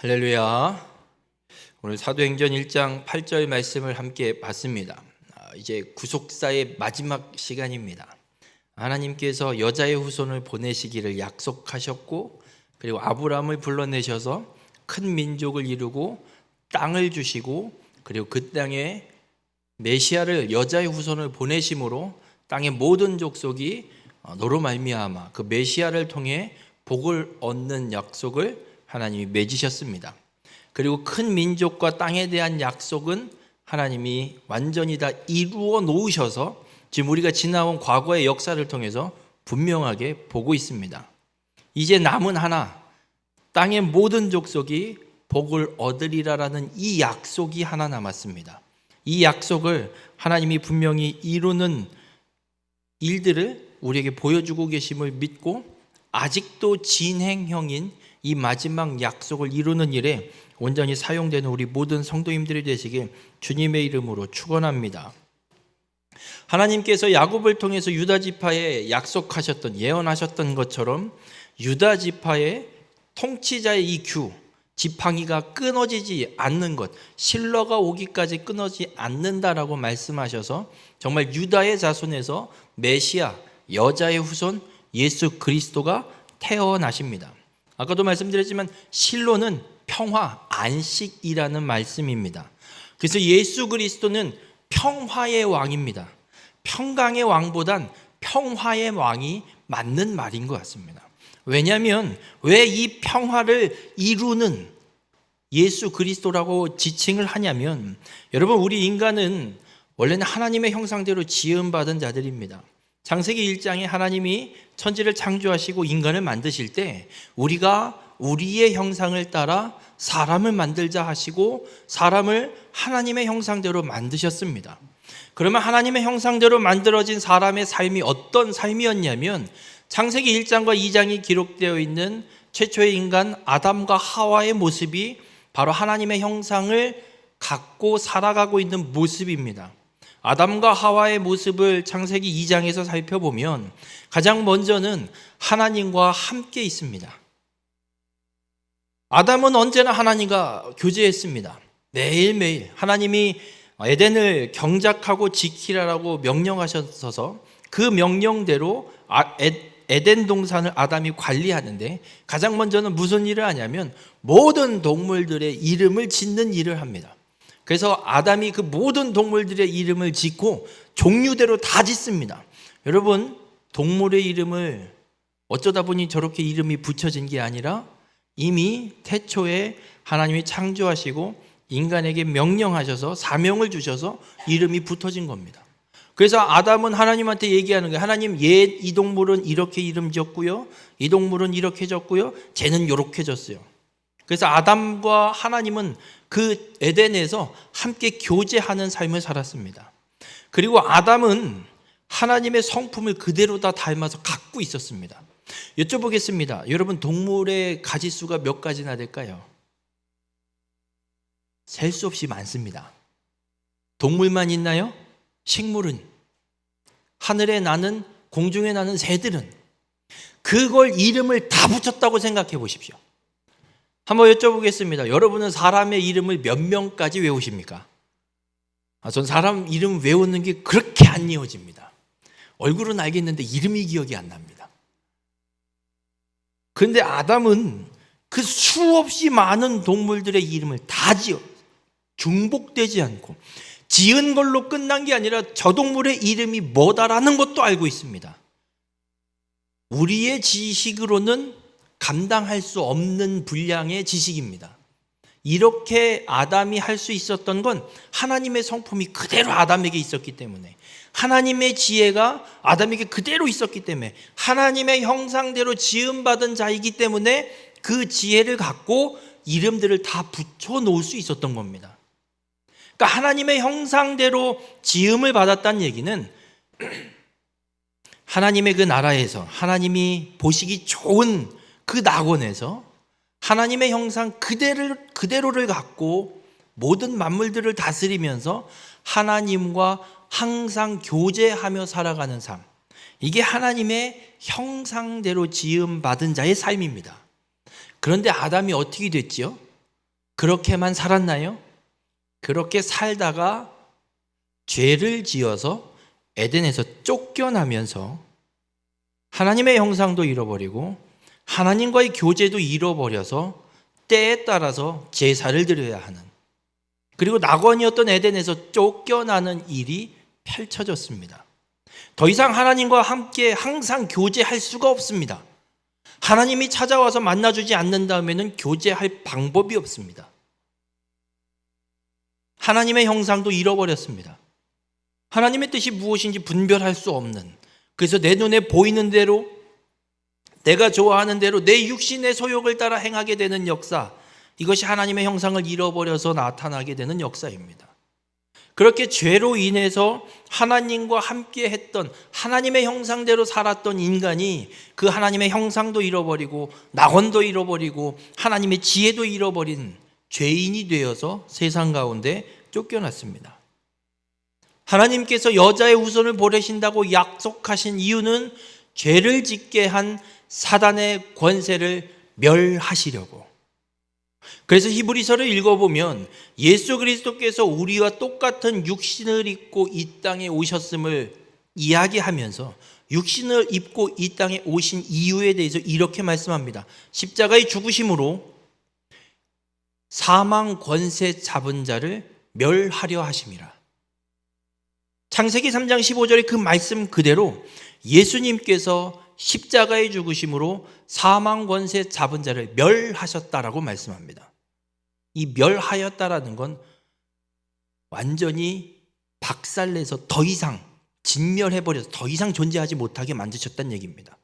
할렐루야. 오늘 사도행전 1장 8절 말씀을 함께 봤습니다. 이제 구속사의 마지막 시간입니다. 하나님께서 여자의 후손을 보내시기를 약속하셨고, 그리고 아브라함을 불러내셔서 큰 민족을 이루고 땅을 주시고, 그리고 그 땅에 메시아를, 여자의 후손을 보내심으로 땅의 모든 족속이 너로 말미암아 그 메시아를 통해 복을 얻는 약속을 하나님이 맺으셨습니다. 그리고 큰 민족과 땅에 대한 약속은 하나님이 완전히 다 이루어 놓으셔서 지금 우리가 지나온 과거의 역사를 통해서 분명하게 보고 있습니다. 이제 남은 하나, 땅의 모든 족속이 복을 얻으리라라는 이 약속이 하나 남았습니다. 이 약속을 하나님이 분명히 이루는 일들을 우리에게 보여주고 계심을 믿고, 아직도 진행형인 이 마지막 약속을 이루는 일에 온전히 사용되는 우리 모든 성도님들이 되시길 주님의 이름으로 축원합니다. 하나님께서 야곱을 통해서 유다 지파에 약속하셨던, 예언하셨던 것처럼 유다 지파의 통치자의 이 규, 지팡이가 끊어지지 않는 것, 실러가 오기까지 끊어지지 않는다라고 말씀하셔서 정말 유다의 자손에서 메시아, 여자의 후손 예수 그리스도가 태어나십니다. 아까도 말씀드렸지만 실로는 평화, 안식이라는 말씀입니다. 그래서 예수 그리스도는 평화의 왕입니다. 평강의 왕보단 평화의 왕이 맞는 말인 것 같습니다. 왜냐하면 왜 이 평화를 이루는 예수 그리스도라고 지칭을 하냐면, 여러분, 우리 인간은 원래는 하나님의 형상대로 지음받은 자들입니다. 창세기 1장에 하나님이 천지를 창조하시고 인간을 만드실 때 우리가 우리의 형상을 따라 사람을 만들자 하시고 사람을 하나님의 형상대로 만드셨습니다. 그러면 하나님의 형상대로 만들어진 사람의 삶이 어떤 삶이었냐면, 창세기 1장과 2장이 기록되어 있는 최초의 인간 아담과 하와의 모습이 바로 하나님의 형상을 갖고 살아가고 있는 모습입니다. 아담과 하와의 모습을 창세기 2장에서 살펴보면 가장 먼저는 하나님과 함께 있습니다. 아담은 언제나 하나님과 교제했습니다. 매일매일 하나님이 에덴을 경작하고 지키라라고 명령하셔서 그 명령대로 에덴 동산을 아담이 관리하는데, 가장 먼저는 무슨 일을 하냐면 모든 동물들의 이름을 짓는 일을 합니다. 그래서 아담이 그 모든 동물들의 이름을 짓고 종류대로 다 짓습니다. 여러분, 동물의 이름을 어쩌다 보니 저렇게 이름이 붙여진 게 아니라 이미 태초에 하나님이 창조하시고 인간에게 명령하셔서 사명을 주셔서 이름이 붙어진 겁니다. 그래서 아담은 하나님한테 얘기하는 거예요. 하나님, 이 동물은 이렇게 이름 지었고요, 이 동물은 이렇게 졌고요, 쟤는 이렇게 졌어요. 그래서 아담과 하나님은 그 에덴에서 함께 교제하는 삶을 살았습니다. 그리고 아담은 하나님의 성품을 그대로 다 닮아서 갖고 있었습니다. 여쭤보겠습니다. 여러분, 동물의 가지수가 몇 가지나 될까요? 셀 수 없이 많습니다. 동물만 있나요? 식물은, 하늘에 나는, 공중에 나는 새들은, 그걸 이름을 다 붙였다고 생각해 보십시오. 한번 여쭤보겠습니다. 여러분은 사람의 이름을 몇 명까지 외우십니까? 전 사람 이름 외우는 게 그렇게 안 이어집니다. 얼굴은 알겠는데 이름이 기억이 안 납니다. 그런데 아담은 그 수없이 많은 동물들의 이름을 다 지어 중복되지 않고, 지은 걸로 끝난 게 아니라 저 동물의 이름이 뭐다라는 것도 알고 있습니다. 우리의 지식으로는 감당할 수 없는 분량의 지식입니다. 이렇게 아담이 할 수 있었던 건 하나님의 성품이 그대로 아담에게 있었기 때문에, 하나님의 지혜가 아담에게 그대로 있었기 때문에, 하나님의 형상대로 지음받은 자이기 때문에 그 지혜를 갖고 이름들을 다 붙여 놓을 수 있었던 겁니다. 그러니까 하나님의 형상대로 지음을 받았다는 얘기는 하나님의 그 나라에서, 하나님이 보시기 좋은 그 낙원에서 하나님의 형상 그대로를 갖고 모든 만물들을 다스리면서 하나님과 항상 교제하며 살아가는 삶, 이게 하나님의 형상대로 지음받은 자의 삶입니다. 그런데 아담이 어떻게 됐지요? 그렇게만 살았나요? 그렇게 살다가 죄를 지어서 에덴에서 쫓겨나면서 하나님의 형상도 잃어버리고 하나님과의 교제도 잃어버려서 때에 따라서 제사를 드려야 하는, 그리고 낙원이었던 에덴에서 쫓겨나는 일이 펼쳐졌습니다. 더 이상 하나님과 함께 항상 교제할 수가 없습니다. 하나님이 찾아와서 만나주지 않는다면은 교제할 방법이 없습니다. 하나님의 형상도 잃어버렸습니다. 하나님의 뜻이 무엇인지 분별할 수 없는, 그래서 내 눈에 보이는 대로, 내가 좋아하는 대로 내 육신의 소욕을 따라 행하게 되는 역사, 이것이 하나님의 형상을 잃어버려서 나타나게 되는 역사입니다. 그렇게 죄로 인해서 하나님과 함께 했던, 하나님의 형상대로 살았던 인간이 그 하나님의 형상도 잃어버리고 낙원도 잃어버리고 하나님의 지혜도 잃어버린 죄인이 되어서 세상 가운데 쫓겨났습니다. 하나님께서 여자의 후손을 보내신다고 약속하신 이유는 죄를 짓게 한 사단의 권세를 멸하시려고. 그래서 히브리서를 읽어보면 예수 그리스도께서 우리와 똑같은 육신을 입고 이 땅에 오셨음을 이야기하면서 육신을 입고 이 땅에 오신 이유에 대해서 이렇게 말씀합니다. 십자가의 죽으심으로 사망 권세 잡은 자를 멸하려 하심이라. 창세기 3장 15절의 그 말씀 그대로 예수님께서 십자가의 죽으심으로 사망 권세 잡은 자를 멸하셨다라고 말씀합니다. 이 멸하였다라는 건 완전히 박살내서 더 이상 진멸해버려서 더 이상 존재하지 못하게 만드셨다는 얘기입니다.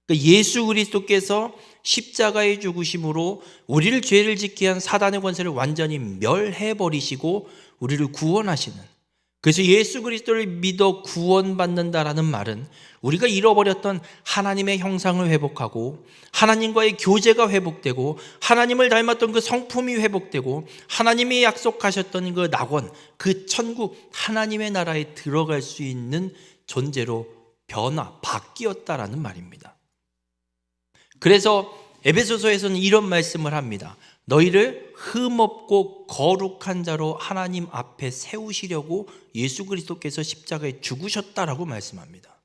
그러니까 예수 그리스도께서 십자가의 죽으심으로 우리를 죄를 짓게 한 사단의 권세를 완전히 멸해버리시고 우리를 구원하시는, 그래서 예수 그리스도를 믿어 구원받는다라는 말은 우리가 잃어버렸던 하나님의 형상을 회복하고 하나님과의 교제가 회복되고 하나님을 닮았던 그 성품이 회복되고 하나님이 약속하셨던 그 낙원, 그 천국, 하나님의 나라에 들어갈 수 있는 존재로 바뀌었다라는 말입니다. 그래서 에베소서에서는 이런 말씀을 합니다. 너희를 흠없고 거룩한 자로 하나님 앞에 세우시려고 예수 그리스도께서 십자가에 죽으셨다라고 말씀합니다.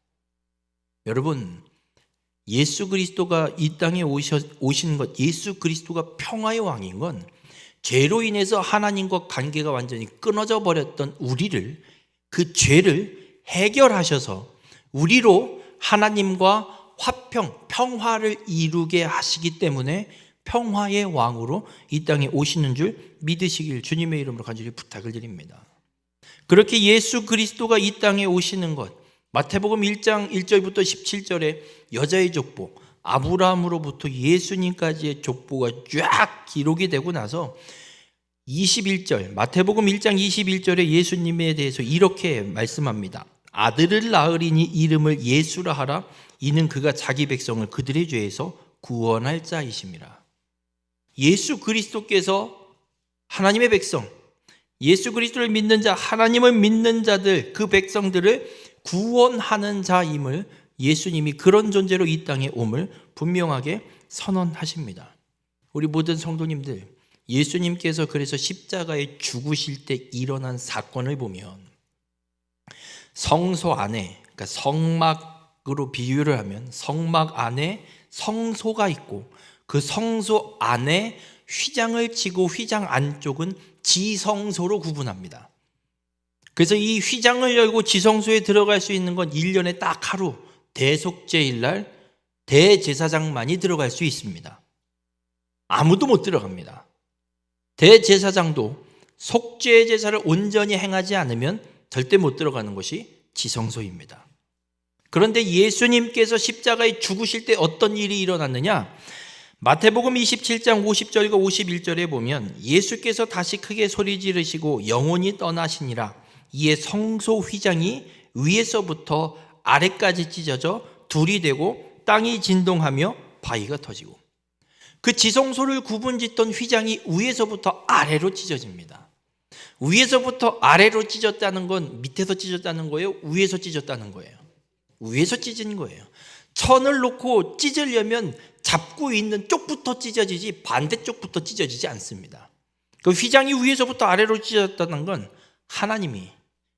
여러분, 예수 그리스도가 이 땅에 오신 것, 예수 그리스도가 평화의 왕인 건 죄로 인해서 하나님과 관계가 완전히 끊어져 버렸던 우리를, 그 죄를 해결하셔서 우리로 하나님과 평화를 이루게 하시기 때문에 평화의 왕으로 이 땅에 오시는 줄 믿으시길 주님의 이름으로 간절히 부탁을 드립니다. 그렇게 예수 그리스도가 이 땅에 오시는 것, 마태복음 1장 1절부터 17절에 여자의 족보, 아브라함으로부터 예수님까지의 족보가 쫙 기록이 되고 나서 21절, 마태복음 1장 21절에 예수님에 대해서 이렇게 말씀합니다. 아들을 낳으리니 이름을 예수라 하라. 이는 그가 자기 백성을 그들의 죄에서 구원할 자이심이라. 예수 그리스도께서 하나님의 백성, 예수 그리스도를 믿는 자, 하나님을 믿는 자들, 그 백성들을 구원하는 자임을 예수님이 그런 존재로 이 땅에 옴을 분명하게 선언하십니다. 우리 모든 성도님들, 예수님께서 그래서 십자가에 죽으실 때 일어난 사건을 보면 성소 안에, 그러니까 성막으로 비유를 하면 성막 안에 성소가 있고 그 성소 안에 휘장을 치고 휘장 안쪽은 지성소로 구분합니다. 그래서 이 휘장을 열고 지성소에 들어갈 수 있는 건 1년에 딱 하루, 대속죄일날 대제사장만이 들어갈 수 있습니다. 아무도 못 들어갑니다. 대제사장도 속죄 제사를 온전히 행하지 않으면 절대 못 들어가는 것이 지성소입니다. 그런데 예수님께서 십자가에 죽으실 때 어떤 일이 일어났느냐? 마태복음 27장 50절과 51절에 보면 예수께서 다시 크게 소리 지르시고 영원히 떠나시니라. 이에 성소 휘장이 위에서부터 아래까지 찢어져 둘이 되고 땅이 진동하며 바위가 터지고, 그 지성소를 구분짓던 휘장이 위에서부터 아래로 찢어집니다. 위에서부터 아래로 찢었다는 건 밑에서 찢었다는 거예요? 위에서 찢었다는 거예요? 위에서 찢은 거예요. 천을 놓고 찢으려면 잡고 있는 쪽부터 찢어지지 반대쪽부터 찢어지지 않습니다. 그 휘장이 위에서부터 아래로 찢어졌다는 건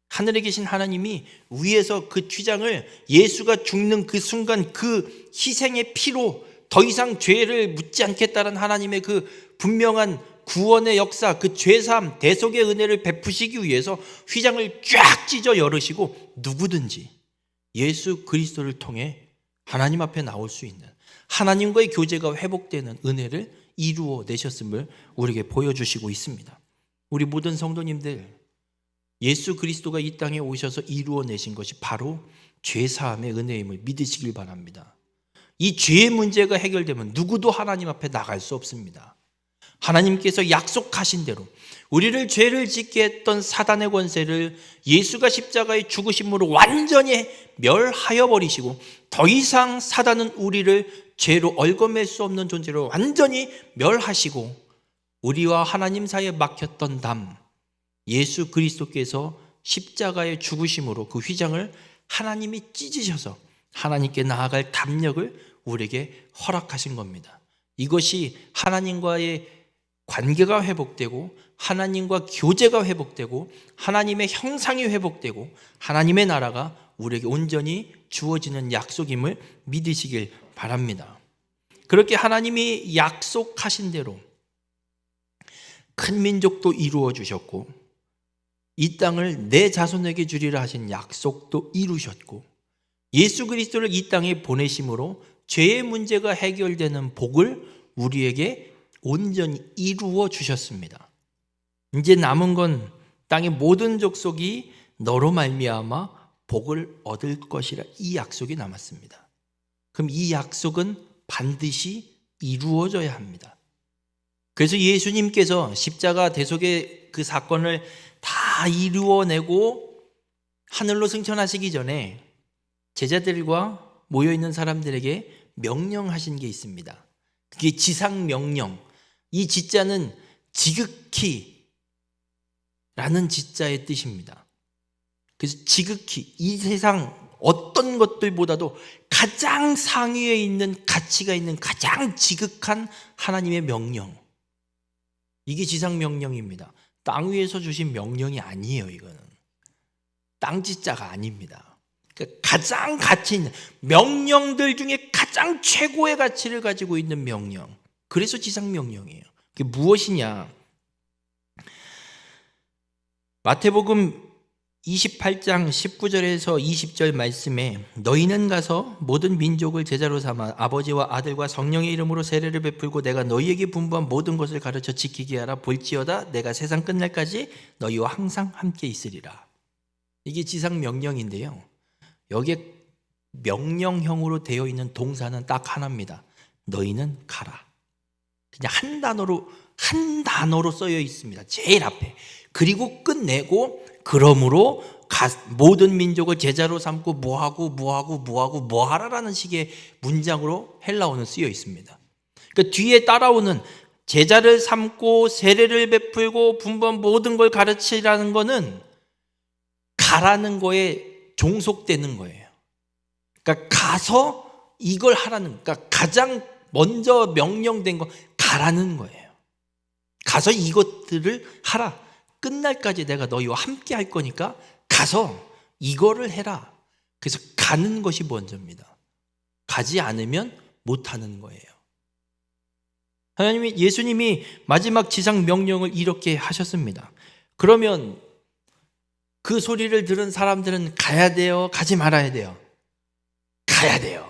하늘에 계신 하나님이 위에서 그 휘장을 예수가 죽는 그 순간 그 희생의 피로 더 이상 죄를 묻지 않겠다는 하나님의 그 분명한 구원의 역사, 그 죄사함, 대속의 은혜를 베푸시기 위해서 휘장을 쫙 찢어 열으시고 누구든지 예수 그리스도를 통해 하나님 앞에 나올 수 있는 하나님과의 교제가 회복되는 은혜를 이루어 내셨음을 우리에게 보여주시고 있습니다. 우리 모든 성도님들, 예수 그리스도가 이 땅에 오셔서 이루어 내신 것이 바로 죄사함의 은혜임을 믿으시길 바랍니다. 이 죄의 문제가 해결되면 누구도 하나님 앞에 나갈 수 없습니다. 하나님께서 약속하신 대로 우리를 죄를 짓게 했던 사단의 권세를 예수가 십자가의 죽으심으로 완전히 멸하여 버리시고 더 이상 사단은 우리를 죄로 얽어맬 수 없는 존재로 완전히 멸하시고 우리와 하나님 사이에 막혔던 담, 예수 그리스도께서 십자가의 죽으심으로 그 휘장을 하나님이 찢으셔서 하나님께 나아갈 담력을 우리에게 허락하신 겁니다. 이것이 하나님과의 관계가 회복되고 하나님과 교제가 회복되고 하나님의 형상이 회복되고 하나님의 나라가 우리에게 온전히 주어지는 약속임을 믿으시길 바랍니다. 그렇게 하나님이 약속하신 대로 큰 민족도 이루어 주셨고 이 땅을 내 자손에게 주리라 하신 약속도 이루셨고 예수 그리스도를 이 땅에 보내심으로 죄의 문제가 해결되는 복을 우리에게 온전히 이루어 주셨습니다. 이제 남은 건 땅의 모든 족속이 너로 말미암아 복을 얻을 것이라 이 약속이 남았습니다. 그럼 이 약속은 반드시 이루어져야 합니다. 그래서 예수님께서 십자가 대속의 그 사건을 다 이루어내고 하늘로 승천하시기 전에 제자들과 모여있는 사람들에게 명령하신 게 있습니다. 그게 지상명령. 이 지자는 지극히 라는 지자의 뜻입니다. 그래서 지극히 이 세상 어떤 것들보다도 가장 상위에 있는 가치가 있는 가장 지극한 하나님의 명령. 이게 지상명령입니다. 땅 위에서 주신 명령이 아니에요. 이거는 땅 지자가 아닙니다. 그러니까 가장 가치 있는 명령들 중에 가장 최고의 가치를 가지고 있는 명령. 그래서 지상명령이에요. 그게 무엇이냐? 마태복음 28장 19절에서 20절 말씀에 너희는 가서 모든 민족을 제자로 삼아 아버지와 아들과 성령의 이름으로 세례를 베풀고 내가 너희에게 분부한 모든 것을 가르쳐 지키게 하라. 볼지어다 내가 세상 끝날까지 너희와 항상 함께 있으리라. 이게 지상명령인데요, 여기에 명령형으로 되어 있는 동사는 딱 하나입니다. 너희는 가라. 그냥 한 단어로 쓰여 있습니다. 제일 앞에. 그리고 끝내고 그러므로 모든 민족을 제자로 삼고 뭐하라라는 식의 문장으로 헬라어는 쓰여 있습니다. 그러니까 뒤에 따라오는 제자를 삼고 세례를 베풀고 분부한 모든 걸 가르치라는 거는 가라는 거에 종속되는 거예요. 그러니까 가서 이걸 하라는, 그러니까 가장 먼저 명령된 거 가라는 거예요. 가서 이것들을 하라. 끝날까지 내가 너희와 함께 할 거니까 가서 이거를 해라. 그래서 가는 것이 먼저입니다. 가지 않으면 못하는 거예요. 예수님이 마지막 지상 명령을 이렇게 하셨습니다. 그러면 그 소리를 들은 사람들은 가야 돼요? 가지 말아야 돼요? 가야 돼요.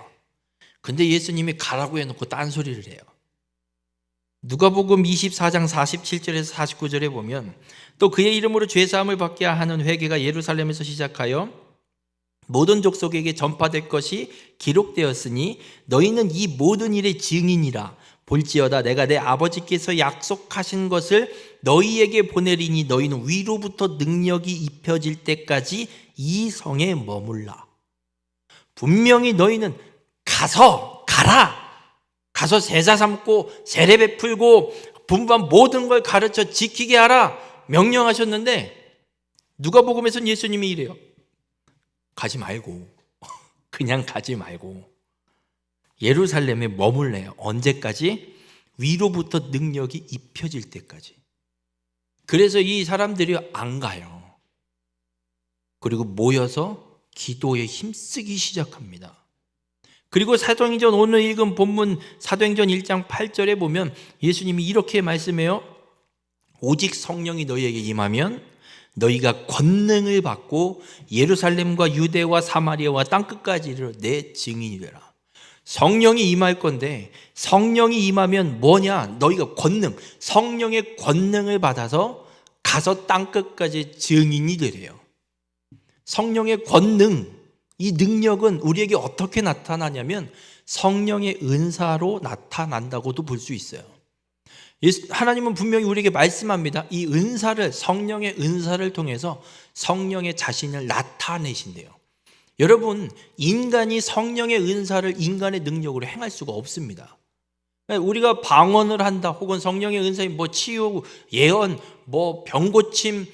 근데 예수님이 가라고 해놓고 딴소리를 해요. 누가복음 24장 47절에서 49절에 보면 또 그의 이름으로 죄사함을 받게 하는 회개가 예루살렘에서 시작하여 모든 족속에게 전파될 것이 기록되었으니 너희는 이 모든 일의 증인이라. 볼지어다 내가 내 아버지께서 약속하신 것을 너희에게 보내리니 너희는 위로부터 능력이 입혀질 때까지 이 성에 머물라. 분명히 너희는 가라. 가서 제자 삼고 세례 베풀고 분부한 모든 걸 가르쳐 지키게 하라 명령하셨는데 누가복음에서는 예수님이 이래요. 가지 말고 그냥 가지 말고 예루살렘에 머물래요. 언제까지? 위로부터 능력이 입혀질 때까지. 그래서 이 사람들이 안 가요. 그리고 모여서 기도에 힘쓰기 시작합니다. 그리고 사도행전 오늘 읽은 본문 사도행전 1장 8절에 보면 예수님이 이렇게 말씀해요. 오직 성령이 너희에게 임하면 너희가 권능을 받고 예루살렘과 유대와 사마리아와 땅끝까지 이르러 내 증인이 되라. 성령이 임할 건데 성령이 임하면 뭐냐? 너희가 권능, 성령의 권능을 받아서 가서 땅끝까지 증인이 되래요. 성령의 권능, 이 능력은 우리에게 어떻게 나타나냐면 성령의 은사로 나타난다고도 볼 수 있어요. 하나님은 분명히 우리에게 말씀합니다. 이 은사를, 성령의 은사를 통해서 성령의 자신을 나타내신대요. 여러분, 인간이 성령의 은사를 인간의 능력으로 행할 수가 없습니다. 우리가 방언을 한다, 혹은 성령의 은사인 치유, 예언, 병고침,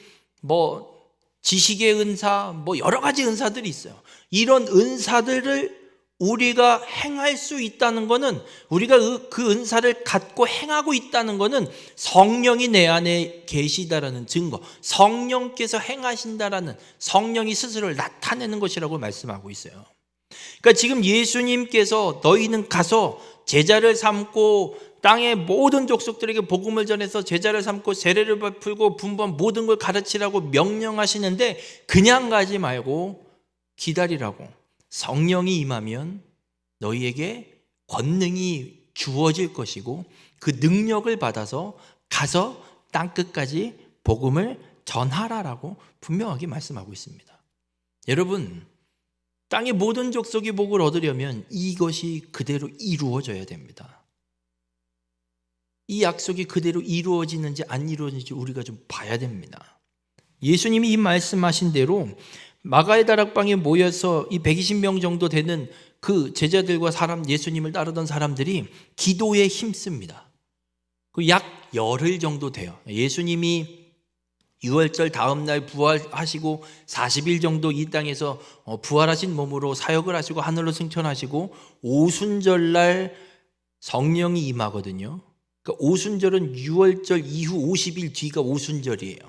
지식의 은사, 여러 가지 은사들이 있어요. 이런 은사들을 우리가 행할 수 있다는 것은, 우리가 그 은사를 갖고 행하고 있다는 것은 성령이 내 안에 계시다라는 증거, 성령께서 행하신다라는, 성령이 스스로를 나타내는 것이라고 말씀하고 있어요. 그러니까 지금 예수님께서 너희는 가서 제자를 삼고 땅의 모든 족속들에게 복음을 전해서 제자를 삼고 세례를 베풀고 분부한 모든 걸 가르치라고 명령하시는데, 그냥 가지 말고 기다리라고. 성령이 임하면 너희에게 권능이 주어질 것이고 그 능력을 받아서 가서 땅끝까지 복음을 전하라라고 분명하게 말씀하고 있습니다. 여러분, 땅의 모든 족속이 복을 얻으려면 이것이 그대로 이루어져야 됩니다. 이 약속이 그대로 이루어지는지 안 이루어지는지 우리가 좀 봐야 됩니다. 예수님이 이 말씀하신 대로 마가의 다락방에 모여서 이 120명 정도 되는 그 제자들과 예수님을 따르던 사람들이 기도에 힘씁니다. 약 열흘 정도 돼요. 예수님이 유월절 다음 날 부활하시고 40일 정도 이 땅에서 부활하신 몸으로 사역을 하시고 하늘로 승천하시고 오순절 날 성령이 임하거든요. 그러니까 오순절은 유월절 이후 50일 뒤가 오순절이에요.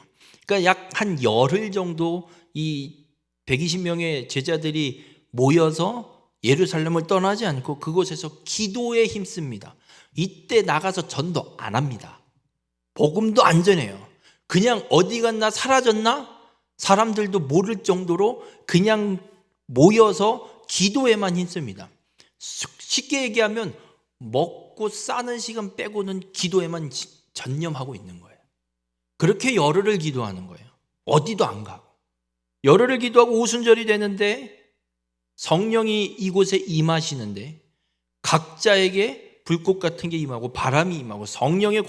그러니까 약 한 열흘 정도 이 120명의 제자들이 모여서 예루살렘을 떠나지 않고 그곳에서 기도에 힘씁니다. 이때 나가서 전도 안 합니다. 복음도 안 전해요. 그냥 어디 갔나 사라졌나? 사람들도 모를 정도로 그냥 모여서 기도에만 힘씁니다. 쉽게 얘기하면 먹고 싸는 시간 빼고는 기도에만 전념하고 있는 거예요. 그렇게 열흘을 기도하는 거예요. 어디도 안 가고. 열흘을 기도하고 오순절이 되는데 성령이 이곳에 임하시는데 각자에게 불꽃 같은 게 임하고 바람이 임하고 성령이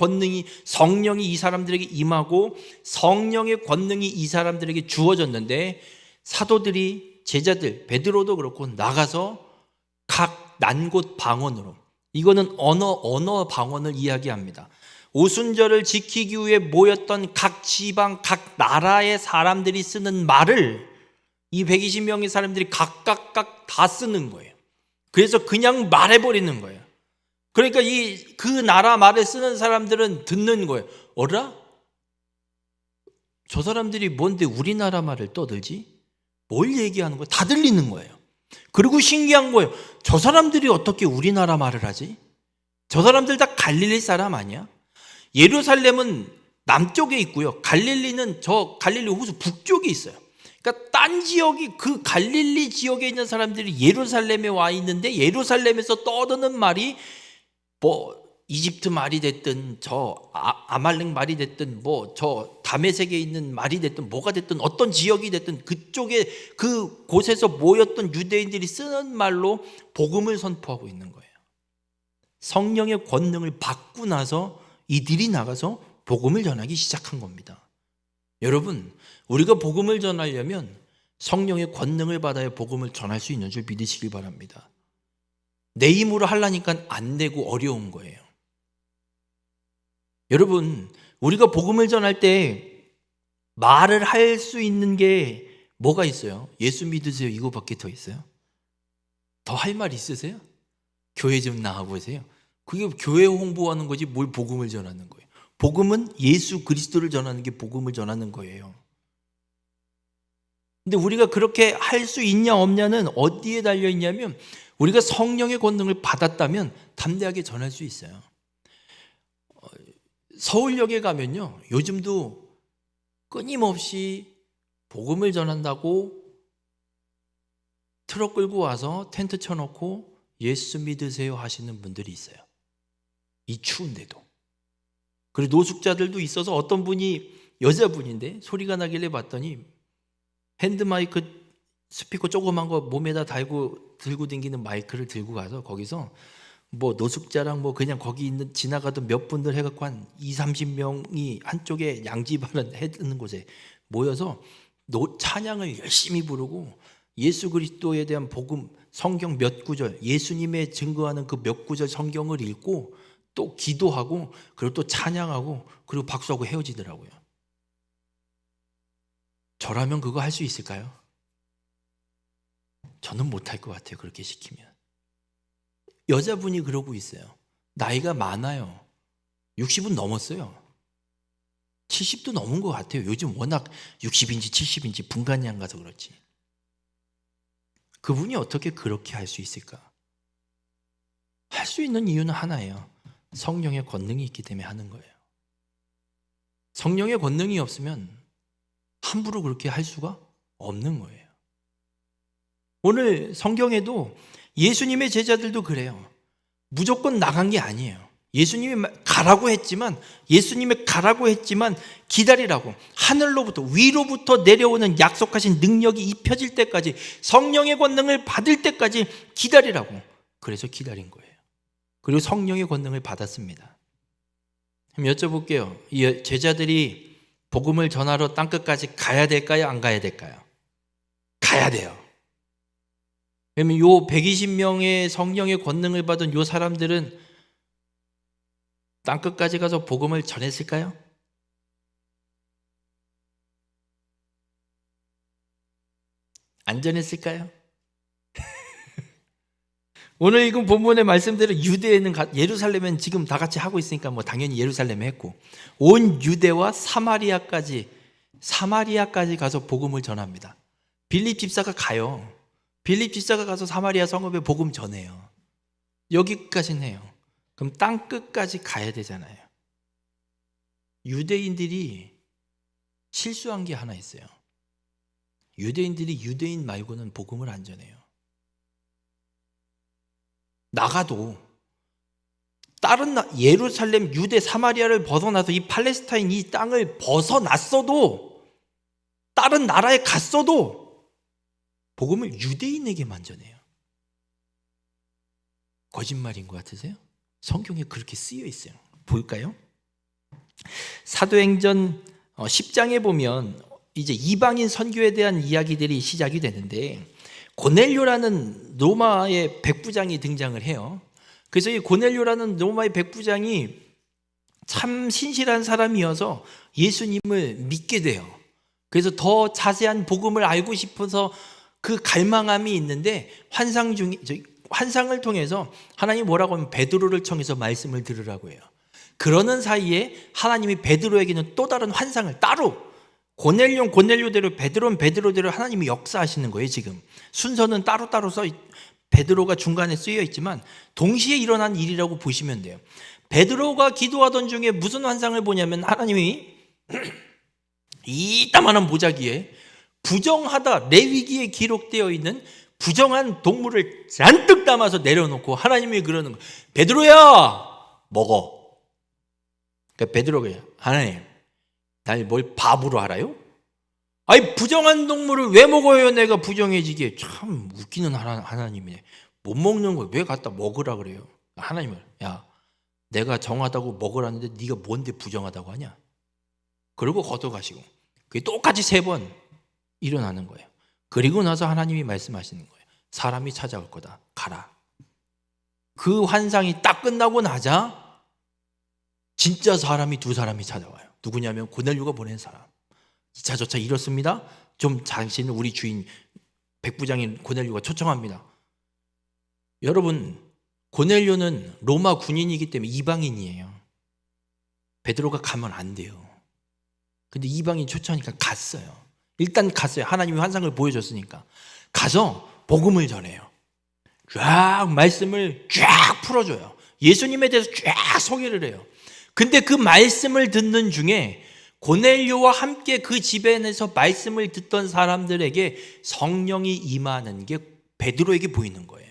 이 사람들에게 임하고 성령의 권능이 이 사람들에게 주어졌는데 사도들이, 제자들, 베드로도 그렇고 나가서 각 난 곳 방언으로, 이거는 언어 방언을 이야기합니다. 오순절을 지키기 위해 모였던 각 지방, 각 나라의 사람들이 쓰는 말을 이 120명의 사람들이 각각 다 쓰는 거예요. 그래서 그냥 말해버리는 거예요. 그러니까 그 나라 말을 쓰는 사람들은 듣는 거예요. 어라? 저 사람들이 뭔데 우리나라 말을 떠들지? 뭘 얘기하는 거야? 다 들리는 거예요. 그리고 신기한 거예요. 저 사람들이 어떻게 우리나라 말을 하지? 저 사람들 다 갈릴리 사람 아니야? 예루살렘은 남쪽에 있고요. 갈릴리는 저 갈릴리 호수 북쪽에 있어요. 그러니까 딴 지역이, 그 갈릴리 지역에 있는 사람들이 예루살렘에 와 있는데 예루살렘에서 떠드는 말이 이집트 말이 됐든 아말렉 말이 됐든 저 다메섹에 있는 말이 됐든 뭐가 됐든 어떤 지역이 됐든 그쪽에 그 곳에서 모였던 유대인들이 쓰는 말로 복음을 선포하고 있는 거예요. 성령의 권능을 받고 나서 이들이 나가서 복음을 전하기 시작한 겁니다. 여러분, 우리가 복음을 전하려면 성령의 권능을 받아야 복음을 전할 수 있는 줄 믿으시길 바랍니다. 내 힘으로 하려니까 안 되고 어려운 거예요. 여러분, 우리가 복음을 전할 때 말을 할 수 있는 게 뭐가 있어요? 예수 믿으세요, 이거밖에 더 있어요? 더 할 말 있으세요? 교회 좀 나와보세요. 그게 교회 홍보하는 거지 뭘 복음을 전하는 거예요. 복음은 예수 그리스도를 전하는 게 복음을 전하는 거예요. 근데 우리가 그렇게 할 수 있냐 없냐는 어디에 달려 있냐면 우리가 성령의 권능을 받았다면 담대하게 전할 수 있어요. 서울역에 가면요, 요즘도 끊임없이 복음을 전한다고 트럭 끌고 와서 텐트 쳐놓고 예수 믿으세요 하시는 분들이 있어요. 이 추운데도. 그리고 노숙자들도 있어서 어떤 분이 여자분인데 소리가 나길래 봤더니 핸드마이크 스피커 조그만 거 몸에다 달고 들고 다니는 마이크를 들고 가서 거기서 뭐 노숙자랑 뭐 그냥 거기 있는 지나가던 몇 분들 해갖고 한 20-30명이 한쪽에 양지바른 해 뜨는 곳에 모여서 찬양을 열심히 부르고 예수 그리스도에 대한 복음 성경 몇 구절 예수님의 증거하는 그 몇 구절 성경을 읽고 또 기도하고 그리고 또 찬양하고 그리고 박수하고 헤어지더라고요. 저라면 그거 할 수 있을까요? 저는 못할 것 같아요. 그렇게 시키면. 여자분이 그러고 있어요. 나이가 많아요. 60은 넘었어요. 70도 넘은 것 같아요. 요즘 워낙 60인지 70인지 분간이 안 가서 그렇지. 그분이 어떻게 그렇게 할 수 있을까? 할 수 있는 이유는 하나예요. 성령의 권능이 있기 때문에 하는 거예요. 성령의 권능이 없으면 함부로 그렇게 할 수가 없는 거예요. 오늘 성경에도 예수님의 제자들도 그래요. 무조건 나간 게 아니에요. 예수님이 가라고 했지만 기다리라고 하늘로부터 위로부터 내려오는 약속하신 능력이 입혀질 때까지 성령의 권능을 받을 때까지 기다리라고. 그래서 기다린 거예요. 그리고 성령의 권능을 받았습니다. 그럼 여쭤볼게요. 이 제자들이 복음을 전하러 땅끝까지 가야 될까요? 안 가야 될까요? 가야 돼요. 그러면 요 120명의 성령의 권능을 받은 요 사람들은 땅끝까지 가서 복음을 전했을까요? 안 전했을까요? 오늘 읽은 본문의 말씀대로 유대에는 예루살렘은 지금 다 같이 하고 있으니까 뭐 당연히 예루살렘에 했고 온 유대와 사마리아까지 가서 복음을 전합니다. 빌립 집사가 가요. 빌립 집사가 가서 사마리아 성읍에 복음 전해요. 여기까지는 해요. 그럼 땅 끝까지 가야 되잖아요. 유대인들이 실수한 게 하나 있어요. 유대인들이 유대인 말고는 복음을 안 전해요. 나가도 다른 예루살렘, 유대, 사마리아를 벗어나서 이 팔레스타인 이 땅을 벗어났어도 다른 나라에 갔어도 복음을 유대인에게만 전해요. 거짓말인 것 같으세요? 성경에 그렇게 쓰여 있어요. 볼까요? 사도행전 10장에 보면 이제 이방인 선교에 대한 이야기들이 시작이 되는데 고넬료라는 로마의 백부장이 등장을 해요. 그래서 이 고넬료라는 로마의 백부장이 참 신실한 사람이어서 예수님을 믿게 돼요. 그래서 더 자세한 복음을 알고 싶어서 그 갈망함이 있는데 환상을 통해서 하나님이 뭐라고 하면 베드로를 청해서 말씀을 들으라고 해요. 그러는 사이에 하나님이 베드로에게는 또 다른 환상을 따로 고넬료는 고넬료대로 베드로는 베드로대로 하나님이 역사하시는 거예요. 지금 순서는 따로따로 베드로가 중간에 쓰여 있지만 동시에 일어난 일이라고 보시면 돼요. 베드로가 기도하던 중에 무슨 환상을 보냐면 하나님이 이따만한 모자기에 부정하다 레위기에 기록되어 있는 부정한 동물을 잔뜩 담아서 내려놓고 하나님이 그러는 거예요. 베드로야 먹어. 그러니까 베드로가 하나님 날 뭘 바보로 알아요? 아니 부정한 동물을 왜 먹어요? 내가 부정해지게. 참 웃기는 하나님이네. 못 먹는 걸 왜 갖다 먹으라 그래요? 하나님은 야 내가 정하다고 먹으라는데 네가 뭔데 부정하다고 하냐? 그러고 걷어가시고 그게 똑같이 3번 일어나는 거예요. 그리고 나서 하나님이 말씀하시는 거예요. 사람이 찾아올 거다. 가라. 그 환상이 딱 끝나고 나자 진짜 사람이 2사람이 찾아와요. 누구냐면 고넬료가 보낸 사람. 이차저차 이렇습니다. 좀 당신은 우리 주인 백부장인 고넬료가 초청합니다. 여러분 고넬료는 로마 군인이기 때문에 이방인이에요. 베드로가 가면 안 돼요. 근데 이방인 초청하니까 갔어요. 일단 갔어요. 하나님이 환상을 보여줬으니까. 가서 복음을 전해요. 쫙 말씀을 쫙 풀어줘요. 예수님에 대해서 쫙 소개를 해요. 근데 그 말씀을 듣는 중에 고넬료와 함께 그 집안에서 말씀을 듣던 사람들에게 성령이 임하는 게 베드로에게 보이는 거예요.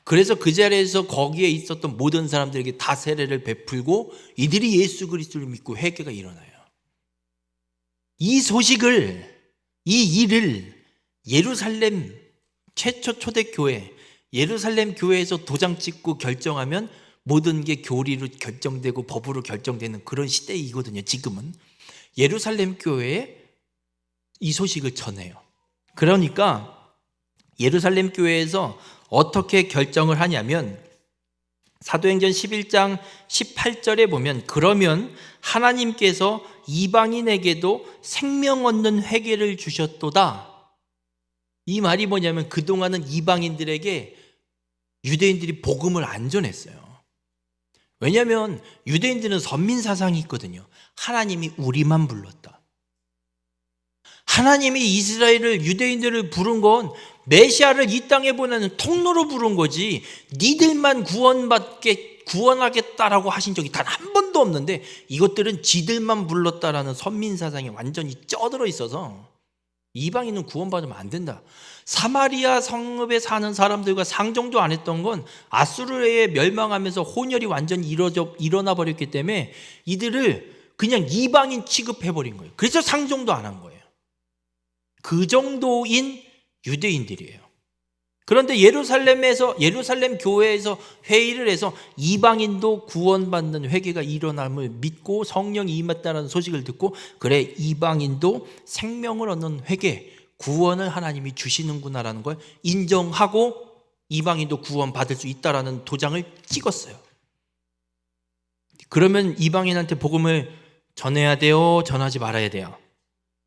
그래서 그 자리에서 거기에 있었던 모든 사람들에게 다 세례를 베풀고 이들이 예수 그리스도를 믿고 회개가 일어나요. 이 소식을, 이 일을 예루살렘 최초 초대교회, 예루살렘 교회에서 도장 찍고 결정하면 모든 게 교리로 결정되고 법으로 결정되는 그런 시대이거든요. 지금은 예루살렘 교회에 이 소식을 전해요. 그러니까 예루살렘 교회에서 어떻게 결정을 하냐면 사도행전 11장 18절에 보면 그러면 하나님께서 이방인에게도 생명 얻는 회개를 주셨도다. 이 말이 뭐냐면 그동안은 이방인들에게 유대인들이 복음을 안 전했어요. 왜냐하면 유대인들은 선민 사상이 있거든요. 하나님이 우리만 불렀다. 하나님이 이스라엘을, 유대인들을 부른 건 메시아를 이 땅에 보내는 통로로 부른 거지 니들만 구원하겠다라고 하신 적이 단 한 번도 없는데 이것들은 지들만 불렀다라는 선민 사상이 완전히 쩌들어 있어서 이방인은 구원받으면 안 된다. 사마리아 성읍에 사는 사람들과 상종도 안 했던 건 아수르에 멸망하면서 혼혈이 완전히 일어나 버렸기 때문에 이들을 그냥 이방인 취급해버린 거예요. 그래서 상종도 안 한 거예요. 그 정도인 유대인들이에요. 그런데 예루살렘 교회에서 회의를 해서 이방인도 구원받는 회개가 일어남을 믿고 성령이 임했다는 소식을 듣고 그래 이방인도 생명을 얻는 회개, 구원을 하나님이 주시는구나라는 걸 인정하고 이방인도 구원받을 수 있다라는 도장을 찍었어요. 그러면 이방인한테 복음을 전해야 돼요? 전하지 말아야 돼요?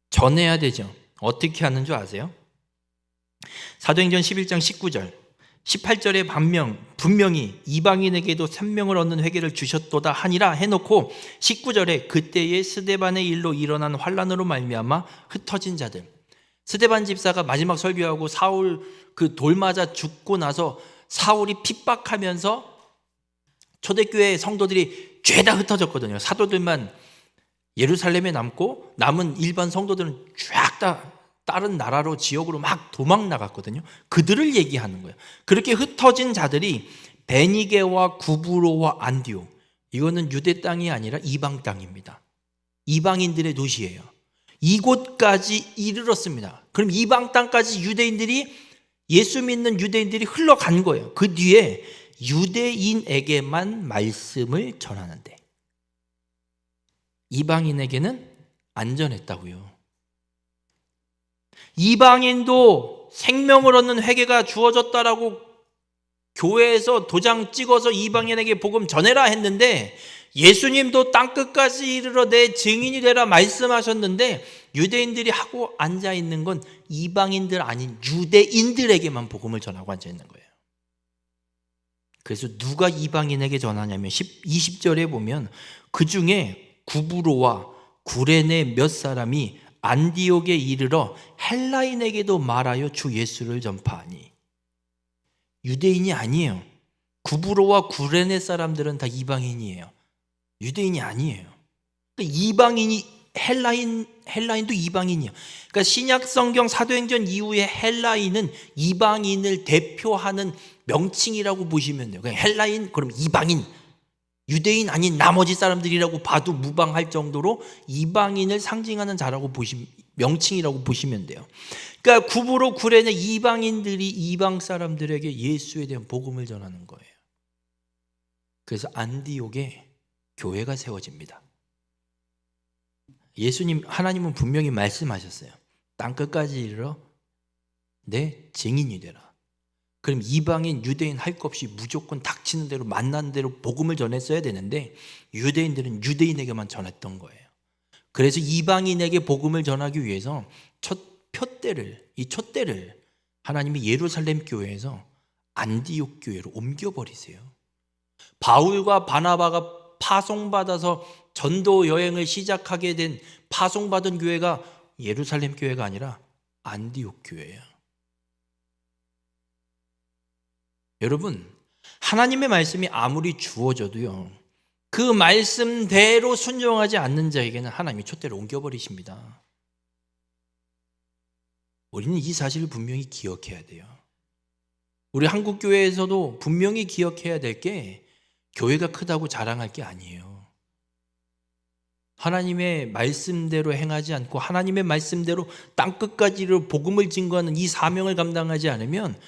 전해야 되죠. 어떻게 하는 줄 아세요? 사도행전 11장 19절 18절에 분명히 이방인에게도 생명을 얻는 회개를 주셨도다 하니라 해놓고 19절에 그때의 스데반의 일로 일어난 환란으로 말미암아 흩어진 자들, 스데반 집사가 마지막 설교하고 사울 그 돌 맞아 죽고 나서 사울이 핍박하면서 초대교회 성도들이 죄다 흩어졌거든요. 사도들만 예루살렘에 남고 남은 일반 성도들은 쫙 다 다른 나라로 지역으로 막 도망 나갔거든요. 그들을 얘기하는 거예요. 그렇게 흩어진 자들이 베니게와 구브로와 안디옥, 이거는 유대 땅이 아니라 이방 땅입니다. 이방인들의 도시예요. 이곳까지 이르렀습니다. 그럼 이방 땅까지 유대인들이, 예수 믿는 유대인들이 흘러간 거예요. 그 뒤에 유대인에게만 말씀을 전하는데 이방인에게는 안 전했다고요. 이방인도 생명을 얻는 회개가 주어졌다라고 교회에서 도장 찍어서 이방인에게 복음 전해라 했는데 예수님도 땅끝까지 이르러 내 증인이 되라 말씀하셨는데 유대인들이 하고 앉아있는 건 이방인들 아닌 유대인들에게만 복음을 전하고 앉아있는 거예요. 그래서 누가 이방인에게 전하냐면 20절에 보면 그 중에 구브로와 구레네 몇 사람이 안디옥에 이르러 헬라인에게도 말하여 주 예수를 전파하니. 유대인이 아니에요. 구브로와 구레네 사람들은 다 이방인이에요. 유대인이 아니에요. 그러니까 이방인이 헬라인도 이방인이에요. 그러니까 신약 성경 사도행전 이후에 헬라인은 이방인을 대표하는 명칭이라고 보시면 돼요. 그냥 헬라인 그럼 이방인, 유대인 아닌 나머지 사람들이라고 봐도 무방할 정도로 이방인을 상징하는 자라고 명칭이라고 보시면 돼요. 그러니까 구브로 구레네 이방인들이 이방 사람들에게 예수에 대한 복음을 전하는 거예요. 그래서 안디옥에 교회가 세워집니다. 하나님은 분명히 말씀하셨어요. 땅끝까지 이르러 내 증인이 되라. 그럼 이방인, 유대인 할 것 없이 무조건 닥치는 대로 만나는 대로 복음을 전했어야 되는데 유대인들은 유대인에게만 전했던 거예요. 그래서 이방인에게 복음을 전하기 위해서 이 촛대를 하나님이 예루살렘 교회에서 안디옥 교회로 옮겨버리세요. 바울과 바나바가 파송받아서 전도 여행을 시작하게 된 파송받은 교회가 예루살렘 교회가 아니라 안디옥 교회예요. 여러분, 하나님의 말씀이 아무리 주어져도요, 그 말씀대로 순종하지 않는 자에게는 하나님이 촛대를 옮겨버리십니다. 우리는 이 사실을 분명히 기억해야 돼요. 우리 한국교회에서도 분명히 기억해야 될 게 교회가 크다고 자랑할 게 아니에요. 하나님의 말씀대로 행하지 않고 하나님의 말씀대로 땅끝까지로 복음을 증거하는 이 사명을 감당하지 않으면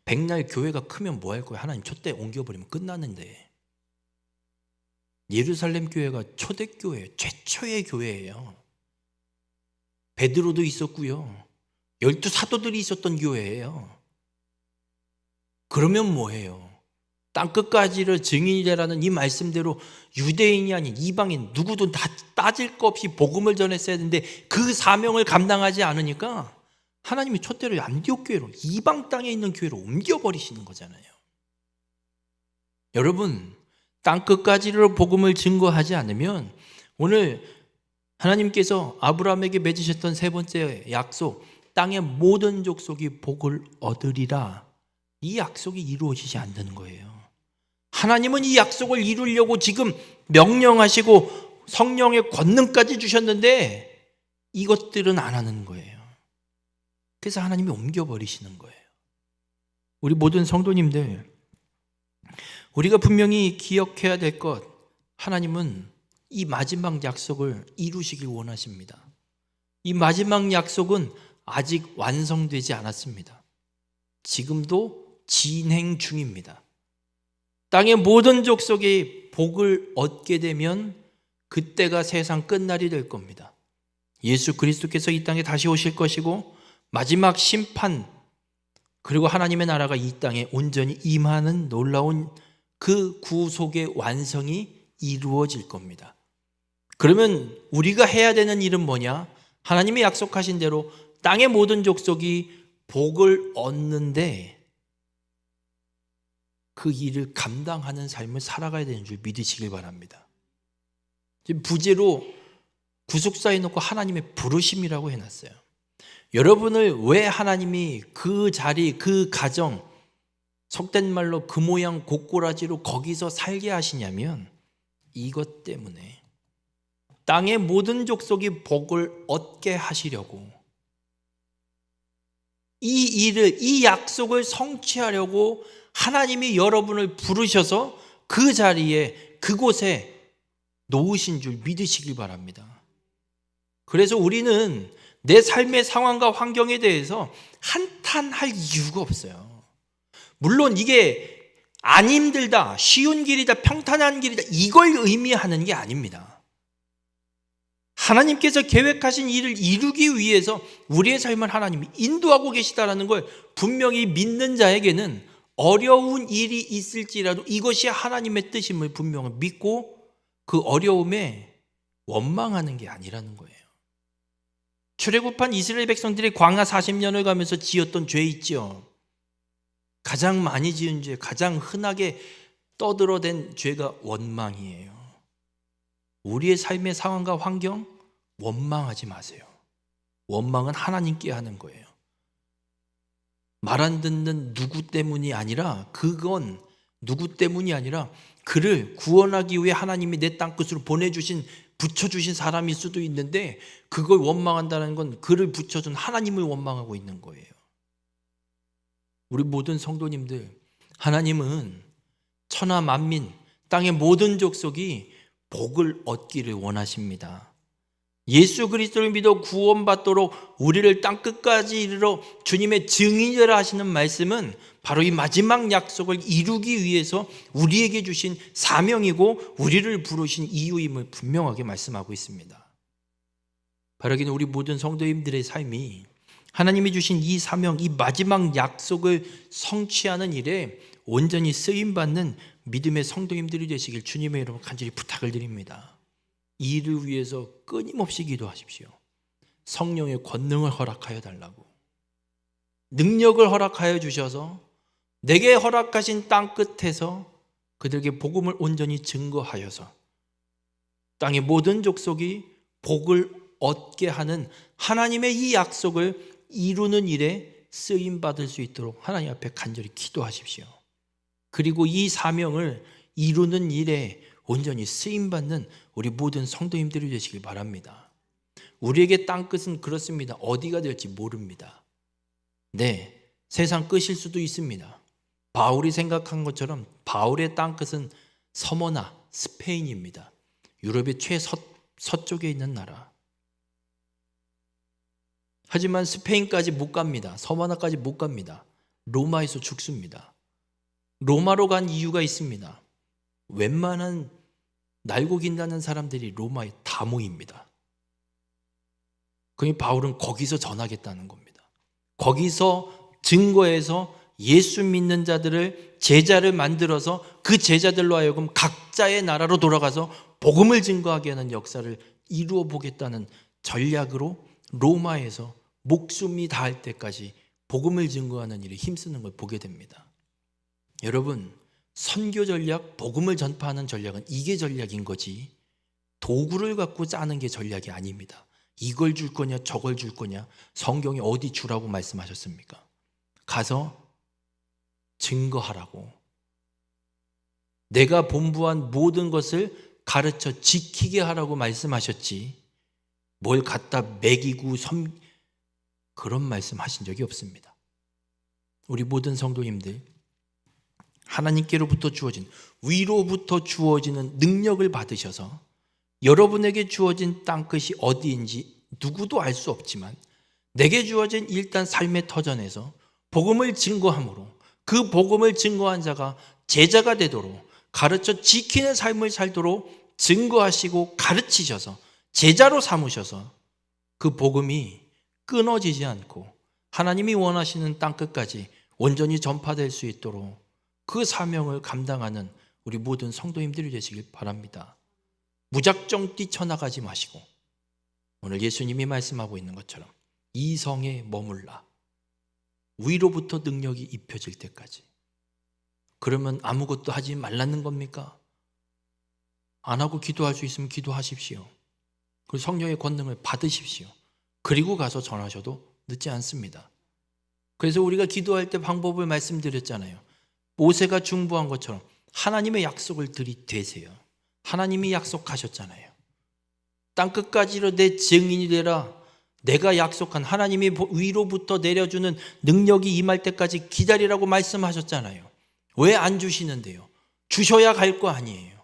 백날 교회가 크면 뭐 할 거예요? 하나님 촛대 옮겨버리면 끝나는데. 예루살렘 교회가 초대교회, 최초의 교회예요. 베드로도 있었고요, 12 사도들이 있었던 교회예요. 그러면 뭐해요? 땅끝까지를 증인이 되라는 이 말씀대로 유대인이 아닌 이방인 누구도 다 따질 것 없이 복음을 전했어야 되는데 그 사명을 감당하지 않으니까 하나님이 촛대를 안디옥 교회로, 이방 땅에 있는 교회로 옮겨버리시는 거잖아요. 여러분, 땅끝까지로 복음을 증거하지 않으면 오늘 하나님께서 아브라함에게 맺으셨던 세 번째 약속, 땅의 모든 족속이 복을 얻으리라, 이 약속이 이루어지지 않는 거예요. 하나님은 이 약속을 이루려고 지금 명령하시고 성령의 권능까지 주셨는데 이것들은 안 하는 거예요. 그래서 하나님이 옮겨버리시는 거예요. 우리 모든 성도님들, 우리가 분명히 기억해야 될 것, 하나님은 이 마지막 약속을 이루시길 원하십니다. 이 마지막 약속은 아직 완성되지 않았습니다. 지금도 진행 중입니다. 땅의 모든 족속이 복을 얻게 되면 그때가 세상 끝날이 될 겁니다. 예수 그리스도께서 이 땅에 다시 오실 것이고 마지막 심판, 그리고 하나님의 나라가 이 땅에 온전히 임하는 놀라운 그 구속의 완성이 이루어질 겁니다. 그러면 우리가 해야 되는 일은 뭐냐? 하나님이 약속하신 대로 땅의 모든 족속이 복을 얻는데 그 일을 감당하는 삶을 살아가야 되는 줄 믿으시길 바랍니다. 지금 부제로 구속사에 놓고 하나님의 부르심이라고 해놨어요. 여러분을 왜 하나님이 그 자리, 그 가정, 속된 말로 그 모양 곡고라지로 거기서 살게 하시냐면 이것 때문에 땅의 모든 족속이 복을 얻게 하시려고, 이 일을, 이 약속을 성취하려고 하나님이 여러분을 부르셔서 그 자리에, 그곳에 놓으신 줄 믿으시길 바랍니다. 그래서 우리는 내 삶의 상황과 환경에 대해서 한탄할 이유가 없어요. 물론 이게 안 힘들다, 쉬운 길이다, 평탄한 길이다, 이걸 의미하는 게 아닙니다. 하나님께서 계획하신 일을 이루기 위해서 우리의 삶을 하나님이 인도하고 계시다는 걸 분명히 믿는 자에게는 어려운 일이 있을지라도 이것이 하나님의 뜻임을 분명히 믿고 그 어려움에 원망하는 게 아니라는 거예요. 출애굽한 이스라엘 백성들이 광야 40년을 가면서 지었던 죄 있죠. 가장 많이 지은 죄, 가장 흔하게 떠들어댄 죄가 원망이에요. 우리의 삶의 상황과 환경 원망하지 마세요. 원망은 하나님께 하는 거예요. 말 안 듣는 누구 때문이 아니라, 그건 누구 때문이 아니라 그를 구원하기 위해 하나님이 내 땅끝으로 보내주신, 붙여주신 사람일 수도 있는데 그걸 원망한다는 건 그를 붙여준 하나님을 원망하고 있는 거예요. 우리 모든 성도님들, 하나님은 천하 만민, 땅의 모든 족속이 복을 얻기를 원하십니다. 예수 그리스도를 믿어 구원받도록 우리를 땅끝까지 이르러 주님의 증인이라 하시는 말씀은 바로 이 마지막 약속을 이루기 위해서 우리에게 주신 사명이고 우리를 부르신 이유임을 분명하게 말씀하고 있습니다. 바라기는 우리 모든 성도님들의 삶이 하나님이 주신 이 사명, 이 마지막 약속을 성취하는 일에 온전히 쓰임받는 믿음의 성도님들이 되시길 주님의 이름으로 간절히 부탁을 드립니다. 이 일을 위해서 끊임없이 기도하십시오. 성령의 권능을 허락하여 달라고, 능력을 허락하여 주셔서 내게 허락하신 땅 끝에서 그들에게 복음을 온전히 증거하여서 땅의 모든 족속이 복을 얻게 하는 하나님의 이 약속을 이루는 일에 쓰임받을 수 있도록 하나님 앞에 간절히 기도하십시오. 그리고 이 사명을 이루는 일에 온전히 쓰임받는 우리 모든 성도님들이 되시길 바랍니다. 우리에게 땅끝은 그렇습니다. 어디가 될지 모릅니다. 네, 세상 끝일 수도 있습니다. 바울이 생각한 것처럼 바울의 땅끝은 서머나 스페인입니다. 유럽의 최서쪽에 있는 나라. 하지만 스페인까지 못 갑니다. 서머나까지 못 갑니다. 로마에서 죽습니다. 로마로 간 이유가 있습니다. 웬만한 날고 긴다는 사람들이 로마에 다 모입니다. 그러니 바울은 거기서 전하겠다는 겁니다. 거기서 증거해서 예수 믿는 자들을 제자를 만들어서 그 제자들로 하여금 각자의 나라로 돌아가서 복음을 증거하게 하는 역사를 이루어 보겠다는 전략으로 로마에서 목숨이 다할 때까지 복음을 증거하는 일에 힘쓰는 걸 보게 됩니다. 여러분, 선교 전략, 복음을 전파하는 전략은 이게 전략인 거지 도구를 갖고 짜는 게 전략이 아닙니다. 이걸 줄 거냐 저걸 줄 거냐 성경에 어디 주라고 말씀하셨습니까? 가서 증거하라고. 내가 본부한 모든 것을 가르쳐 지키게 하라고 말씀하셨지 뭘 갖다 먹이고 그런 말씀 하신 적이 없습니다. 우리 모든 성도님들 하나님께로부터 주어진 위로부터 주어지는 능력을 받으셔서 여러분에게 주어진 땅끝이 어디인지 누구도 알 수 없지만 내게 주어진 일단 삶의 터전에서 복음을 증거함으로 그 복음을 증거한 자가 제자가 되도록 가르쳐 지키는 삶을 살도록 증거하시고 가르치셔서 제자로 삼으셔서 그 복음이 끊어지지 않고 하나님이 원하시는 땅끝까지 온전히 전파될 수 있도록 그 사명을 감당하는 우리 모든 성도님들이 되시길 바랍니다. 무작정 뛰쳐나가지 마시고 오늘 예수님이 말씀하고 있는 것처럼 이 성에 머물라. 위로부터 능력이 입혀질 때까지. 그러면 아무것도 하지 말라는 겁니까? 안 하고 기도할 수 있으면 기도하십시오. 그리고 성령의 권능을 받으십시오. 그리고 가서 전하셔도 늦지 않습니다. 그래서 우리가 기도할 때 방법을 말씀드렸잖아요. 모세가 중보한 것처럼 하나님의 약속을 들이대세요. 하나님이 약속하셨잖아요. 땅끝까지로 내 증인이 되라. 내가 약속한 하나님이 위로부터 내려주는 능력이 임할 때까지 기다리라고 말씀하셨잖아요. 왜 안 주시는데요? 주셔야 갈 거 아니에요.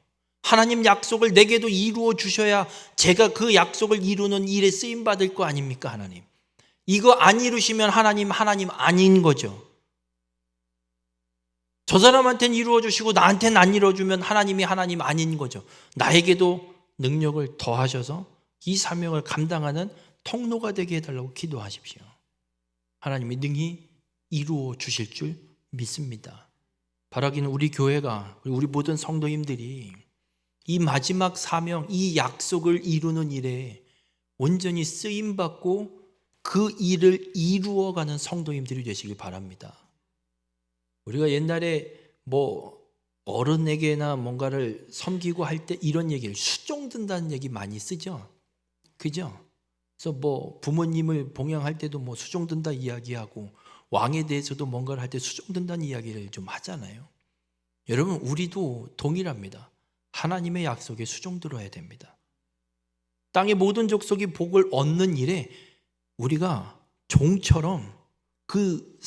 하나님 약속을 내게도 이루어 주셔야 제가 그 약속을 이루는 일에 쓰임받을 거 아닙니까? 하나님, 이거 안 이루시면 하나님 아닌 거죠. 저 사람한테는 이루어 주시고 나한테는 안 이루어주면 하나님이 하나님 아닌 거죠. 나에게도 능력을 더하셔서 이 사명을 감당하는 통로가 되게 해달라고 기도하십시오. 하나님이 능히 이루어 주실 줄 믿습니다. 바라기는 우리 교회가, 우리 모든 성도님들이 이 마지막 사명, 이 약속을 이루는 일에 온전히 쓰임받고 그 일을 이루어가는 성도님들이 되시길 바랍니다. 우리가 옛날에 어른에게나 뭔가를 섬기고 할 때 이런 얘기를 수종든다는 얘기 많이 쓰죠. 그죠? 그래서 부모님을 봉양할 때도 수종든다 이야기하고 왕에 대해서도 뭔가를 할 때 수종든다는 이야기를 좀 하잖아요. 여러분, 우리도 동일합니다. 하나님의 약속에 수종들어야 됩니다. 땅의 모든 족속이 복을 얻는 일에 우리가 종처럼 그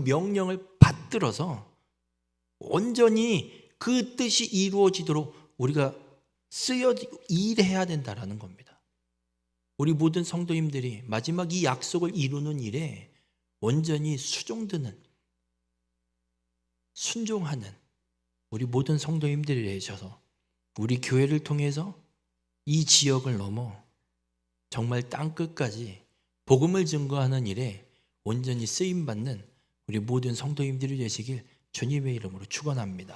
명령을 받들어서 온전히 그 뜻이 이루어지도록 우리가 일해야 된다라는 겁니다. 우리 모든 성도님들이 마지막 이 약속을 이루는 일에 온전히 수종드는, 순종하는 우리 모든 성도님들이 되셔서 우리 교회를 통해서 이 지역을 넘어 정말 땅끝까지 복음을 증거하는 일에 온전히 쓰임받는 우리 모든 성도님들이 되시길 주님의 이름으로 축원합니다.